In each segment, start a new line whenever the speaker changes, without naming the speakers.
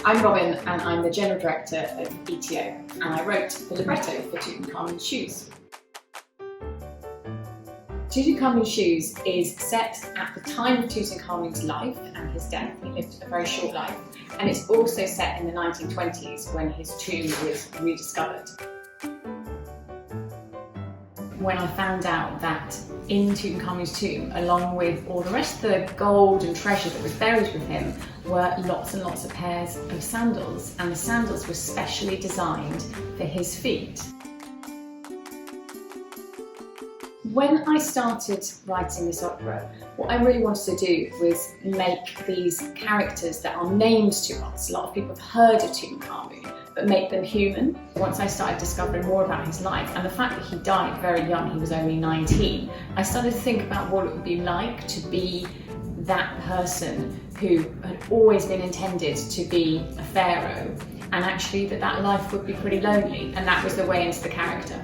I'm Robin and I'm the General Director of ETO, and I wrote the libretto for TUTANKHAMUN'S shoes. TUTANKHAMUN'S shoes is set at the time of Tutankhamun's life and his death. He lived a very short life, and it's also set in the 1920s when his tomb was rediscovered. When I found out that in Tutankhamun's tomb, along with all the rest of the gold and treasure that was buried with him, were lots and lots of pairs of sandals, and the sandals were specially designed for his feet. When I started writing this opera, what I really wanted to do was make these characters that are named to us. A lot of people have heard of Tutankhamun, but make them human. Once I started discovering more about his life and the fact that he died very young, he was only 19, I started to think about what it would be like to be that person who had always been intended to be a pharaoh, and actually that life would be pretty lonely, and that was the way into the character.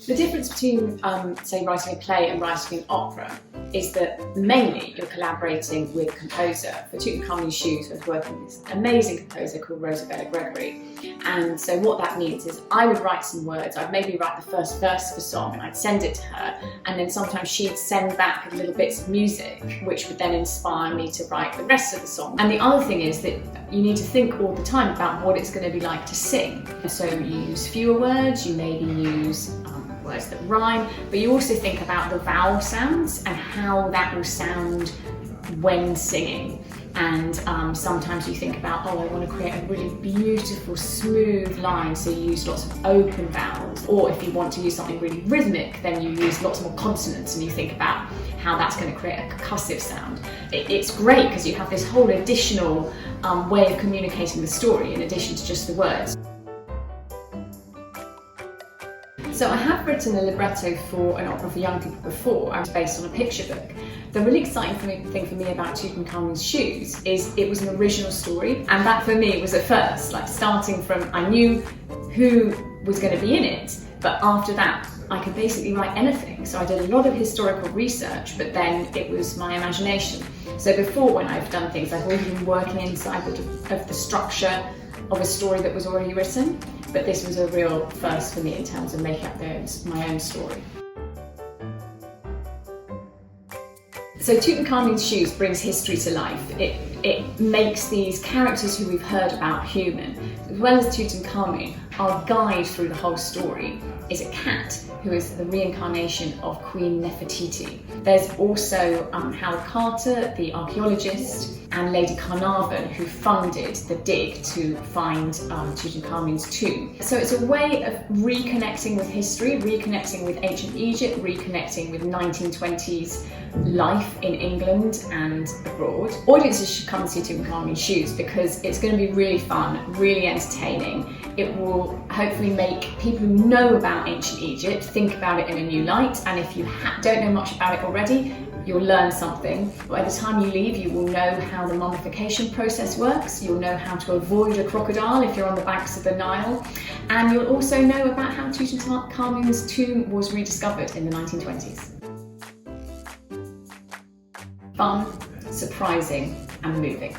The difference between, say, writing a play and writing an opera is that mainly you're collaborating with a composer. For Tutankhamun's shoes, I was working with this amazing composer called Rosabella Gregory. And so what that means is I would write some words, I'd maybe write the first verse of a song and I'd send it to her, and then sometimes she'd send back little bits of music which would then inspire me to write the rest of the song. And the other thing is that you need to think all the time about what it's going to be like to sing. So you use fewer words, you maybe use words that rhyme, but you also think about the vowel sounds and how that will sound when singing. And sometimes you think about, oh, I want to create a really beautiful, smooth line, so you use lots of open vowels. Or if you want to use something really rhythmic, then you use lots more consonants, and you think about how that's going to create a percussive sound. It's great because you have this whole additional way of communicating the story in addition to just the words. So I have written a libretto for an opera for young people before, and it's based on a picture book. The really exciting thing for me about Tutankhamun's shoes is it was an original story, and that for me was a first, like starting from, I knew who was going to be in it, but after that I could basically write anything. So I did a lot of historical research, but then it was my imagination. So before, when I've done things, I've always been working inside of the structure of a story that was already written, but this was a real first for me in terms of making up my own story. So Tutankhamun's shoes brings history to life. It makes these characters who we've heard about human. As well as Tutankhamun, our guide through the whole story is a cat who is the reincarnation of Queen Nefertiti. There's also Howard Carter, the archaeologist, and Lady Carnarvon, who funded the dig to find Tutankhamun's tomb. So it's a way of reconnecting with history, reconnecting with ancient Egypt, reconnecting with 1920s life in England and abroad. Audiences should come and see Tutankhamun's shoes because it's going to be really fun, really entertaining. It will hopefully make people who know about ancient Egypt think about it in a new light, and if you don't know much about it already, you'll learn something. By the time you leave, you will know how the mummification process works, you'll know how to avoid a crocodile if you're on the banks of the Nile, and you'll also know about how Tutankhamun's tomb was rediscovered in the 1920s. Fun, surprising, and moving.